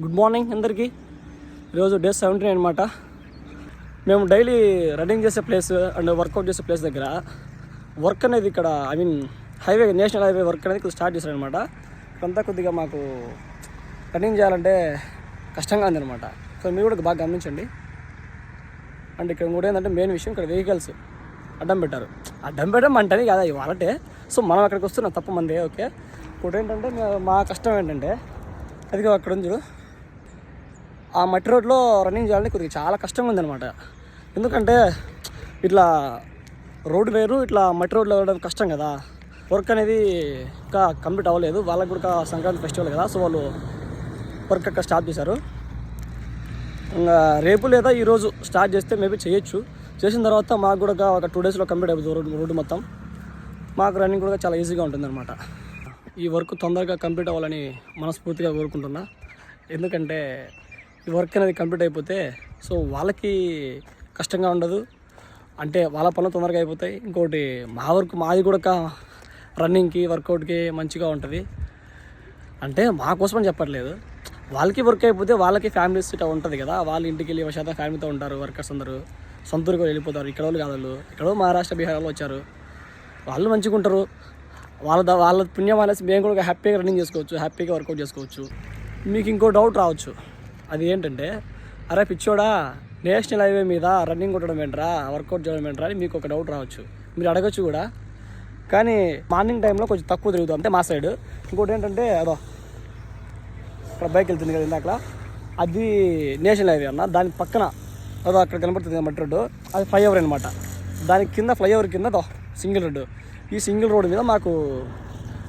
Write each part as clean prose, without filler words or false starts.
Good morning అందరికీ. ఈరోజు day 17 అనమాట. మేము డైలీ రన్నింగ్ చేసే ప్లేస్ అండ్ వర్కౌట్ చేసే ప్లేస్ దగ్గర వర్క్ అనేది ఇక్కడ హైవే నేషనల్ హైవే వర్క్ అనేది స్టార్ట్ చేశారనమాట. ఇక్కడంతా కొద్దిగా మాకు రన్నింగ్ చేయాలంటే కష్టంగా ఉందన్నమాట. సో మీరు కూడా బాగా గమనించండి. అండ్ ఇక్కడ కూడా ఏంటంటే మెయిన్ విషయం, ఇక్కడ వెహికల్స్ అడ్డం పెట్టారు. అడ్డం పెట్టడం అంటే కదా ఇవాళంటే. సో మనం అక్కడికి వస్తున్నాం, తప్ప మంది ఓకే. ఇంకోటి ఏంటంటే మా కష్టం ఏంటంటే అది అక్కడ ఉంది, ఆ మట్టి రోడ్లో రన్నింగ్ చేయాలంటే కొద్దిగా చాలా కష్టంగా ఉందన్నమాట. ఎందుకంటే ఇట్లా రోడ్డు వేరు, ఇట్లా మట్టి రోడ్లో వెళ్ళడం కష్టం కదా. వర్క్ అనేది ఇంకా కంప్లీట్ అవ్వలేదు. వాళ్ళకి కూడా సంక్రాంతి ఫెస్టివల్ కదా, సో వాళ్ళు వర్క్ అక్కడ స్టార్ట్ చేశారు. ఇంకా రేపు లేదా ఈరోజు స్టార్ట్ చేస్తే మేబీ చేయొచ్చు. చేసిన తర్వాత మాకు కూడా ఒక 2 డేస్లో కంప్లీట్ అయిపోతుంది రోడ్డు మొత్తం. మాకు రన్నింగ్ కూడా చాలా ఈజీగా ఉంటుందన్నమాట. ఈ వర్క్ తొందరగా కంప్లీట్ అవ్వాలని మనస్ఫూర్తిగా కోరుకుంటున్నా. ఎందుకంటే ఈ వర్క్ అనేది కంప్లీట్ అయిపోతే సో వాళ్ళకి కష్టంగా ఉండదు, అంటే వాళ్ళ పనులు తొందరగా అయిపోతాయి. ఇంకోటి మా వర్క్ మాది కూడా రన్నింగ్కి వర్కౌట్కి మంచిగా ఉంటుంది. అంటే మా కోసమని చెప్పట్లేదు, వాళ్ళకి వర్క్ అయిపోతే వాళ్ళకి ఫ్యామిలీస్ ఇట్లా ఉంటుంది కదా. వాళ్ళ ఇంటికి వెళ్ళి శాతం ఫ్యామిలీతో ఉంటారు. వర్కర్స్ అందరూ సొంత ఊరికి వెళ్ళిపోతారు. ఇక్కడ వాళ్ళు కాదు, వాళ్ళు ఎక్కడో మహారాష్ట్ర బీహార్లో వచ్చారు. వాళ్ళు మంచిగా ఉంటారు. వాళ్ళ పుణ్యం అనేసి మేము కూడా హ్యాపీగా రన్నింగ్ చేసుకోవచ్చు, హ్యాపీగా వర్కౌట్ చేసుకోవచ్చు. మీకు ఇంకో డౌట్ రావచ్చు, అది ఏంటంటే అరే పిచ్చోడా నేషనల్ హైవే మీద రన్నింగ్ కొట్టడం ఏంట్రా, వర్కౌట్ చేయడం ఏంట్రా అని మీకు ఒక డౌట్ రావచ్చు. మీరు అడగచ్చు కూడా. కానీ మార్నింగ్ టైంలో కొంచెం తక్కువ తిరుగుతాం అంటే మా సైడ్. ఇంకోటి ఏంటంటే అదో అక్కడ బైక్ వెళ్తుంది కదా ఇందాక, అది నేషనల్ హైవే అన్న. దాని పక్కన అదో అక్కడ కనబడుతుంది మట్టి రోడ్డు, అది ఫ్లైఓవర్ అనమాట. దాని కింద ఫ్లైఓవర్ కింద సింగిల్ రోడ్డు. ఈ సింగిల్ రోడ్డు మీద మాకు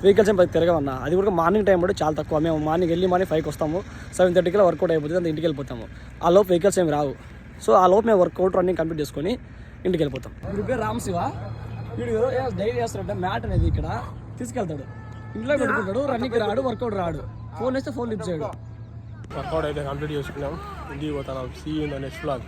వెహికల్స్ ఏం తిరగమన్నా. అది కూడా మార్నింగ్ టైం కూడా చాలా తక్కువ. మేము మార్నింగ్ 5కి వస్తాము, 7:30 వర్కౌట్ అయిపోతుంది, అంత ఇంటికి వెళ్ళిపోతాము. ఆ లోపు వెహికల్స్ ఏమి రావు. సో ఆ లోపు మేము వర్కౌట్ రన్నింగ్ కంప్లీట్ చేసుకొని ఇంటికి వెళ్ళిపోతాం. వీడి పేరు రామ్ శివ. వీడు డైలీ చేస్తాడంటే మ్యాట్ అనేది ఇక్కడ తీసుకెళ్తాడు, ఇంట్లో పెట్టుకుంటాడు. రన్నింగ్ రాడు, వర్కౌట్ రాడు. ఫోన్ వేస్తే ఫోన్ లిఫ్ట్ చేయడు. వర్కౌట్ అయితే కంప్లీట్ చేసుకున్నాం, ఇంటికి పోతాం. See you in the next vlog.